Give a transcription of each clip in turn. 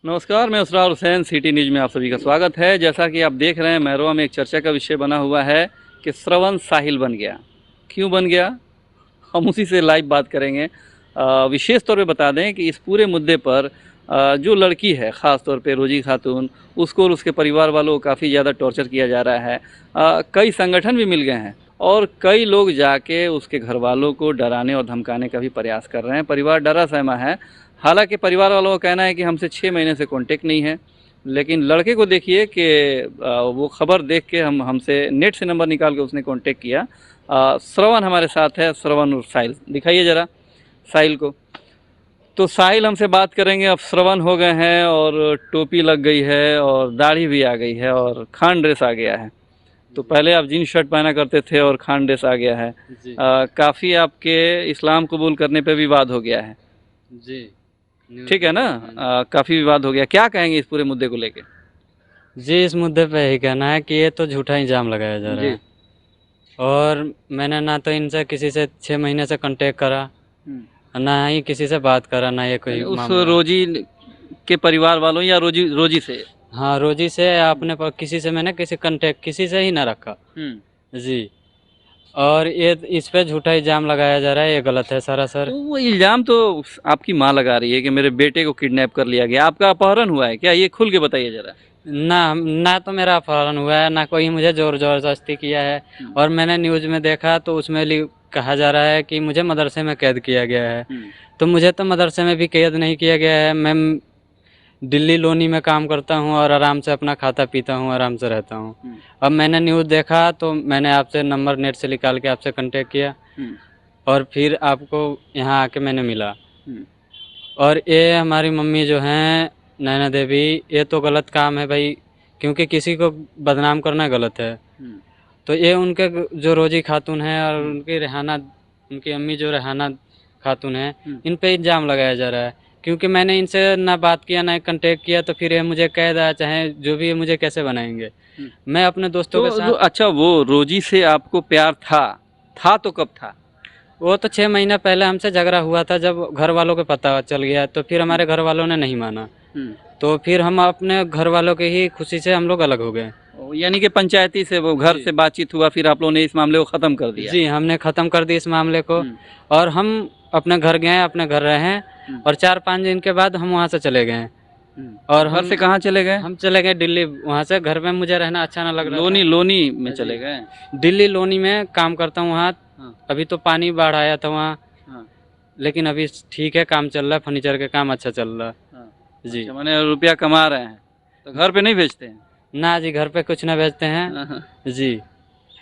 नमस्कार, मैं उसरार Hussain, city news में आप सभी का स्वागत है। जैसा कि आप देख रहे हैं, मैरवा में एक चर्चा का विषय बना हुआ है कि श्रवण साहिल बन गया। क्यों बन गया, हम उसी से लाइव बात करेंगे। विशेष तौर पे बता दें कि इस पूरे मुद्दे पर जो लड़की है, ख़ास तौर पे रोजी खातून, उसको और उसके परिवार वालों को काफ़ी ज़्यादा टॉर्चर किया जा रहा है। कई संगठन भी मिल गए हैं और कई लोग जाके उसके घर वालों को डराने और धमकाने का भी प्रयास कर रहे हैं। परिवार डरा सहमा है। हालांकि परिवार वालों का कहना है कि हमसे 6 महीने से कांटेक्ट नहीं है, लेकिन लड़के को देखिए कि वो खबर देख के हमसे नेट से नंबर निकाल के उसने कांटेक्ट किया। श्रवण हमारे साथ है, श्रवण और साहिल, दिखाइए ज़रा साहिल को। तो साहिल हमसे बात करेंगे। अब श्रवण हो गए हैं और टोपी लग गई है और दाढ़ी भी आ गई है और खान ड्रेस आ गया है। तो पहले आप जीन्स शर्ट पहना करते थे और खान ड्रेस आ गया है। काफ़ी आपके इस्लाम कबूल करने पे विवाद हो गया है जी। ठीक है ना। काफ़ी विवाद हो गया, क्या कहेंगे इस पूरे मुद्दे को लेके? जी, इस मुद्दे पे यही कहना है कि ये तो झूठा इल्ज़ाम लगाया जा रहा जी। है और मैंने ना तो इनसे किसी से 6 महीने से कांटेक्ट करा, ना ही किसी से बात करा, ना ये कोई उस मामला। रोजी के परिवार वालों या रोजी रोजी से? हाँ, रोजी से किसी से मैंने कांटेक्ट किसी से ही ना रखा। जी। और ये इस पे झूठा इल्ज़ाम लगाया जा रहा है, ये गलत है सरासर। तो वो इल्ज़ाम तो आपकी माँ लगा रही है कि मेरे बेटे को किडनैप कर लिया गया, आपका अपहरण हुआ है क्या? ये खुल के बताइए ज़रा। ना तो मेरा अपहरण हुआ है, ना कोई मुझे जोर ज़बरदस्ती किया है। और मैंने न्यूज़ में देखा तो उसमें कहा जा रहा है कि मुझे मदरसे में कैद किया गया है। तो मुझे तो मदरसे में भी कैद नहीं किया गया है। मैं दिल्ली लोनी में काम करता हूँ और आराम से अपना खाता पीता हूँ, आराम से रहता हूँ। अब मैंने न्यूज़ देखा तो मैंने आपसे नंबर नेट से निकाल के आपसे कांटेक्ट किया और फिर आपको यहाँ आके मैंने मिला। और ये हमारी मम्मी जो हैं नैना देवी, ये तो गलत काम है भाई, क्योंकि किसी को बदनाम करना गलत है। तो ये उनके जो रोजी खातून है और उनकी अम्मी जो रेहाना खातून है, इन पे इल्ज़ाम लगाया जा रहा है। क्योंकि मैंने इनसे ना बात किया ना कांटेक्ट किया, तो फिर ये मुझे कैद है, चाहे जो भी है, मुझे कैसे बनाएंगे। मैं अपने दोस्तों के साथ। अच्छा, वो रोजी से आपको प्यार था तो कब था? वो तो 6 महीना पहले हमसे झगड़ा हुआ था, जब घर वालों को पता चल गया तो फिर हमारे घर वालों ने नहीं माना। तो फिर हम अपने घर वालों की ही खुशी से हम लोग अलग हो गए। यानी कि पंचायती से वो घर से बातचीत हुआ, फिर आप लोगों ने इस मामले को ख़त्म कर दिया? जी, हमने ख़त्म कर दिया इस मामले को और हम अपने घर गए, अपने घर रहे और 4-5 दिन के बाद हम वहाँ से चले गए। और घर से कहाँ चले गए? हम चले गए दिल्ली। वहाँ से घर में मुझे रहना अच्छा ना लग रहा। लोनी में चले गए? दिल्ली लोनी में काम करता हूँ वहाँ। अभी तो पानी बाढ़ आया था वहाँ, लेकिन अभी ठीक है, काम चल रहा है, फर्नीचर का काम अच्छा चल रहा है। जी। अच्छा, माने रुपया कमा रहे हैं तो घर पे नहीं भेजते हैं? ना जी, घर पे कुछ ना भेजते हैं। जी।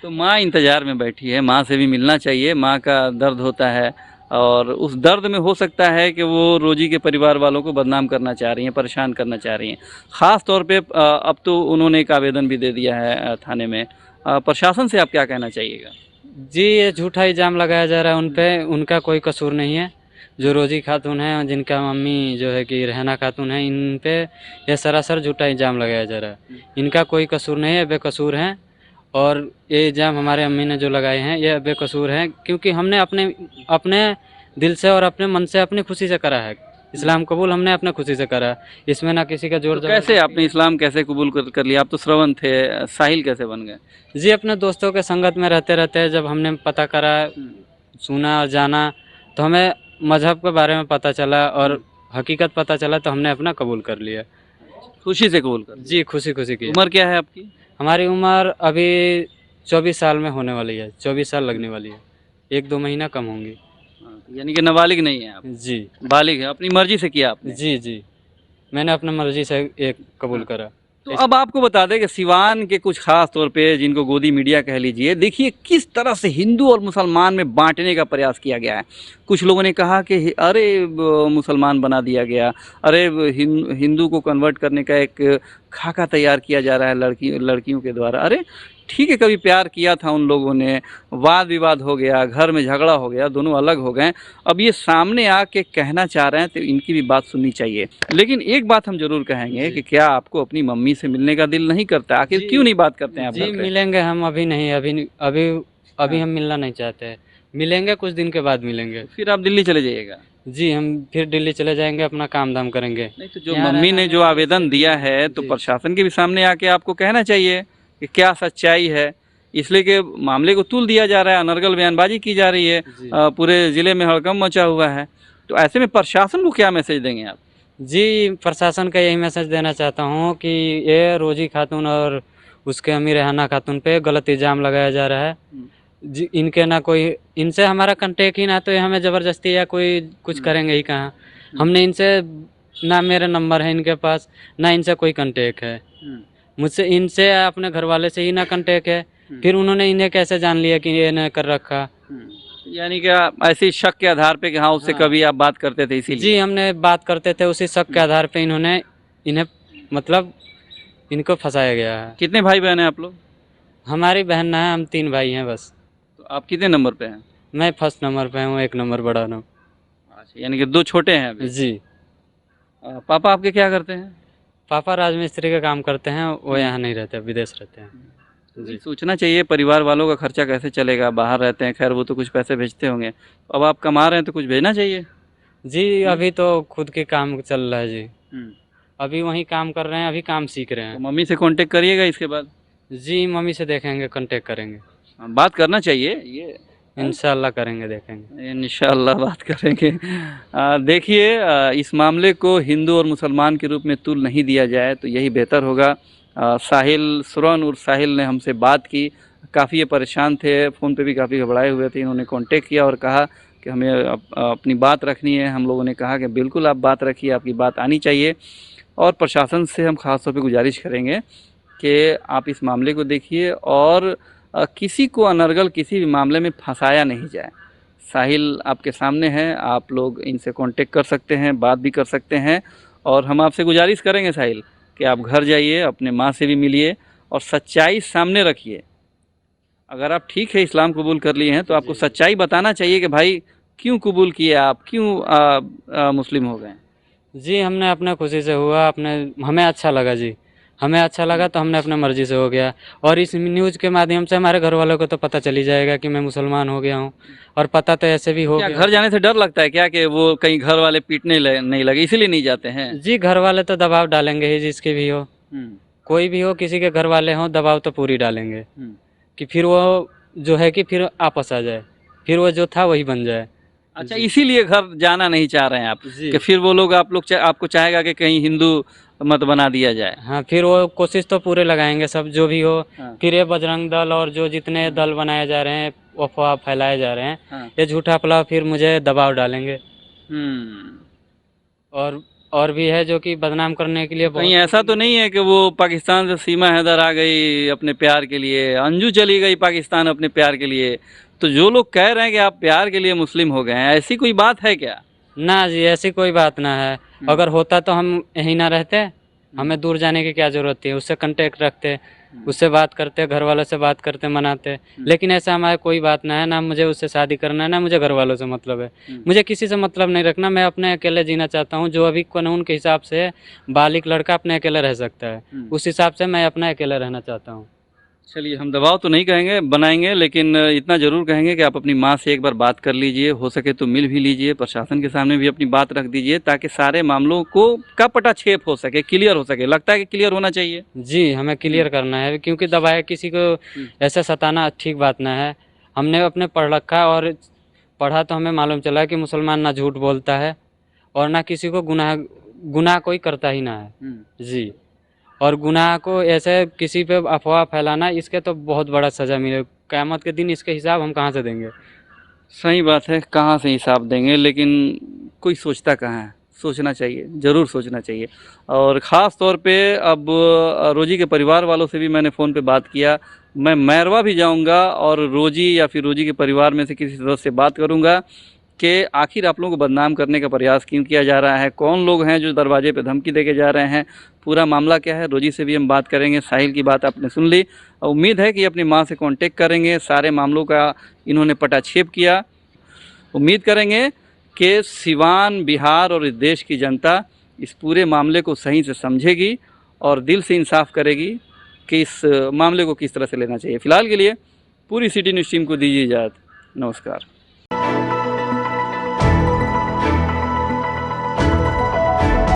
तो माँ इंतज़ार में बैठी है, माँ से भी मिलना चाहिए। माँ का दर्द होता है और उस दर्द में हो सकता है कि वो रोजी के परिवार वालों को बदनाम करना चाह रही हैं, परेशान करना चाह रही हैं। ख़ास तौर पे अब तो उन्होंने एक आवेदन भी दे दिया है थाने में। प्रशासन से आप क्या कहना चाहिएगा? जी, ये झूठा इल्ज़ाम लगाया जा रहा है उन पे, उनका कोई कसूर नहीं है। जो रोजी खातून है और जिनका मम्मी जो है कि रेहाना खातून है, इन पे ये सरासर झूठा इल्ज़ाम लगाया जा रहा है। इनका कोई कसूर नहीं है, बेकसूर हैं। और ये इल्ज़ाम हमारे अम्मी ने जो लगाए हैं ये बेकसूर हैं, क्योंकि हमने अपने दिल से और अपने मन से अपनी खुशी से करा है। इस्लाम कबूल हमने अपने खुशी से करा है, इसमें ना किसी का जोर तो कैसे आपने इस्लाम कैसे कबूल कर लिया? आप तो श्रवण थे, साहिल कैसे बन गए? जी, अपने दोस्तों के संगत में रहते रहते जब हमने पता करा, सुना और जाना, तो हमें मज़हब के बारे में पता चला और हकीकत पता चला, तो हमने अपना कबूल कर लिया। खुशी से कबूल कर? जी, खुशी की। उम्र क्या है आपकी? हमारी उम्र अभी 24 साल में होने वाली है, 24 साल लगने वाली है, 1-2 महीना कम होंगी। यानी कि नाबालिग नहीं है आप? जी। बालिग है, अपनी मर्जी से किया आपने? जी, मैंने अपनी मर्जी से एक कबूल करा। तो अब आपको बता दें कि सिवान के कुछ खास तौर पे, जिनको गोदी मीडिया कह लीजिए, देखिए किस तरह से हिंदू और मुसलमान में बांटने का प्रयास किया गया है। कुछ लोगों ने कहा कि अरे मुसलमान बना दिया गया, अरे हिंदू को कन्वर्ट करने का एक खाका तैयार किया जा रहा है लड़कियों के द्वारा। अरे ठीक है, कभी प्यार किया था उन लोगों ने, वाद विवाद हो गया, घर में झगड़ा हो गया, दोनों अलग हो गए, अब ये सामने आके कहना चाह रहे हैं तो इनकी भी बात सुननी चाहिए। लेकिन एक बात हम जरूर कहेंगे कि क्या आपको अपनी मम्मी से मिलने का दिल नहीं करता? आखिर क्यों नहीं बात करते हैं आप? जी, मिलेंगे हम, अभी नहीं, अभी हम मिलना नहीं चाहते हैं। मिलेंगे, कुछ दिन के बाद मिलेंगे। फिर आप दिल्ली चले जाइएगा? जी हम फिर दिल्ली चले जाएंगे, अपना काम धाम करेंगे। नहीं तो जो यहाँ मम्मी रहना ने जो है, आवेदन दिया है तो जी। प्रशासन के भी सामने आके आपको कहना चाहिए कि क्या सच्चाई है, इसलिए कि मामले को तुल दिया जा रहा है, अनर्गल बयानबाजी की जा रही है, जी पूरे ज़िले में हड़कंप मचा हुआ है। तो ऐसे में प्रशासन को क्या मैसेज देंगे आप? जी, प्रशासन का यही मैसेज देना चाहता हूँ कि ये रोजी खातून और उसके अम्मी रेहाना खातून पे गलत इल्ज़ाम लगाया जा रहा है। जी, इनके ना कोई, इनसे हमारा कांटेक्ट ही ना, तो ये हमें ज़बरदस्ती या कोई कुछ करेंगे ही कहाँ। हमने इनसे, ना मेरा नंबर है इनके पास, ना इनसे कोई कांटेक्ट है। मुझसे, इनसे अपने घर वाले से ही ना कांटेक्ट है, फिर उन्होंने इन्हें कैसे जान लिया कि ये ने कर रखा। यानी कि आप ऐसे शक के आधार पे कि हाँ उससे हाँ। कभी आप बात करते थे इसीलिए? जी, हमने बात करते थे, उसी शक के आधार पे इन्होंने, इन्हें मतलब इनको फंसाया गया है। कितने भाई बहन हैं आप लोग? हमारी बहन ना है, हम 3 भाई हैं बस। तो आप कितने नंबर पे हैं? मैं फर्स्ट नंबर पे हूँ, 1 नंबर बड़ा हूँ। अच्छा, यानी कि 2 छोटे हैं अभी। जी, पापा आपके क्या करते हैं? पापा राजमिस्त्री का काम करते हैं, वो यहाँ नहीं रहते, विदेश रहते हैं। जी, सोचना चाहिए परिवार वालों का खर्चा कैसे चलेगा, बाहर रहते हैं, खैर वो तो कुछ पैसे भेजते होंगे, अब आप कमा रहे हैं तो कुछ भेजना चाहिए। जी, अभी तो खुद के काम चल रहा है जी। अभी वहीं काम कर रहे हैं, अभी काम सीख रहे तो हैं। मम्मी से कांटेक्ट करिएगा इसके बाद। जी, मम्मी से देखेंगे, कांटेक्ट करेंगे। हाँ, बात करना चाहिए ये, इंशाल्लाह करेंगे, देखेंगे। इंशाअल्लाह बात करेंगे। देखिए, इस मामले को हिंदू और मुसलमान के रूप में तुल नहीं दिया जाए तो यही बेहतर होगा। साहिल, सुरन और साहिल ने हमसे बात की, काफ़ी ये परेशान थे, फ़ोन पे भी काफ़ी घबराए हुए थे। इन्होंने कांटेक्ट किया और कहा कि हमें अपनी बात रखनी है। हम लोगों ने कहा कि बिल्कुल आप बात रखिए, आपकी बात आनी चाहिए। और प्रशासन से हम ख़ास तौर पे गुजारिश करेंगे कि आप इस मामले को देखिए और किसी को अनर्गल किसी भी मामले में फंसाया नहीं जाए। साहिल आपके सामने है, आप लोग इनसे कांटेक्ट कर सकते हैं, बात भी कर सकते हैं। और हम आपसे गुजारिश करेंगे साहिल कि आप घर जाइए, अपने माँ से भी मिलिए और सच्चाई सामने रखिए। अगर आप ठीक है इस्लाम कबूल कर लिए हैं तो आपको सच्चाई बताना चाहिए कि भाई क्यों कबूल किए आप, क्यों मुस्लिम हो गए। जी, हमने अपने खुशी से हुआ, अपने, हमें अच्छा लगा जी। हमें अच्छा लगा तो हमने अपने मर्ज़ी से हो गया, और इस न्यूज़ के माध्यम से हमारे घर वालों को तो पता चल ही जाएगा कि मैं मुसलमान हो गया हूँ, और पता तो ऐसे भी हो क्या गया। घर जाने से डर लगता है क्या कि वो कहीं घर वाले पीटने नहीं लगे इसीलिए नहीं जाते हैं? जी, घर वाले तो दबाव डालेंगे ही, जिसके भी हो, कोई भी हो, किसी के घर वाले हों, दबाव तो पूरी डालेंगे कि फिर वो जो है कि फिर आपस आ जाए, फिर वो जो था वही बन जाए। अच्छा, इसीलिए घर जाना नहीं चाह रहे हैं आप जी। कि फिर वो लोग आपको चाहेगा कि कहीं हिंदू मत बना दिया जाए। हाँ, फिर वो कोशिश तो पूरे लगाएंगे सब, जो भी हो। हाँ। फिर ये बजरंग दल और जो जितने दल बनाए जा रहे हैं, अफवाह फैलाए जा रहे हैं, हाँ। ये झूठा अफवाह फिर मुझे दबाव डालेंगे। हम्म। और भी है जो कि बदनाम करने के लिए बहुत। कहीं ऐसा तो नहीं है कि वो पाकिस्तान से सीमा हैदर आ गई अपने प्यार के लिए, अंजू चली गई पाकिस्तान अपने प्यार के लिए, तो जो लोग कह रहे हैं कि आप प्यार के लिए मुस्लिम हो गए हैं, ऐसी कोई बात है क्या? ना जी, ऐसी कोई बात ना है। अगर होता तो हम यहीं ना रहते, हमें दूर जाने की क्या ज़रूरत थी। उससे कांटेक्ट रखते, उससे बात करते, घर वालों से बात करते, मनाते। लेकिन ऐसा हमारे कोई बात ना है, ना मुझे उससे शादी करना है, ना मुझे घर वालों से मतलब है। मुझे किसी से मतलब नहीं रखना, मैं अपने अकेले जीना चाहता हूँ। जो अभी कानून के हिसाब से बालिग लड़का अपने अकेले रह सकता है, उस हिसाब से मैं अपना अकेले रहना चाहता हूँ। चलिए, हम दबाव तो नहीं कहेंगे बनाएंगे, लेकिन इतना ज़रूर कहेंगे कि आप अपनी माँ से एक बार बात कर लीजिए, हो सके तो मिल भी लीजिए, प्रशासन के सामने भी अपनी बात रख दीजिए ताकि सारे मामलों को का पटाक्षेप हो सके, क्लियर हो सके। लगता है कि क्लियर होना चाहिए। जी, हमें क्लियर करना है, क्योंकि दबाए किसी को ऐसे सताना ठीक बात ना है। हमने अपने पढ़ रखा, और पढ़ा तो हमें मालूम चला कि मुसलमान ना झूठ बोलता है और ना किसी को गुनाह कोई करता ही ना है। जी, और गुनाह को ऐसे किसी पे अफवाह फैलाना, इसके तो बहुत बड़ा सज़ा मिले। क़यामत के दिन इसके हिसाब हम कहाँ से देंगे? सही बात है, कहाँ से हिसाब देंगे, लेकिन कोई सोचता कहाँ है। सोचना चाहिए, ज़रूर सोचना चाहिए। और ख़ास तौर पे अब रोजी के परिवार वालों से भी मैंने फ़ोन पे बात किया। मैं मैरवा भी जाऊंगा और रोजी या फिर रोजी के परिवार में से किसी सदस्य से बात करूंगा कि आखिर आप लोगों को बदनाम करने का प्रयास क्यों किया जा रहा है, कौन लोग हैं जो दरवाजे पे धमकी दे के जा रहे हैं, पूरा मामला क्या है। रोजी से भी हम बात करेंगे। साहिल की बात आपने सुन ली, उम्मीद है कि अपनी माँ से कांटेक्ट करेंगे। सारे मामलों का इन्होंने पटाक्षेप किया। उम्मीद करेंगे कि सिवान, बिहार और इस देश की जनता इस पूरे मामले को सही से समझेगी और दिल से इंसाफ करेगी कि इस मामले को किस तरह से लेना चाहिए। फ़िलहाल के लिए पूरी सिटी न्यूज़ टीम को दीजिए इजाज़त। नमस्कार।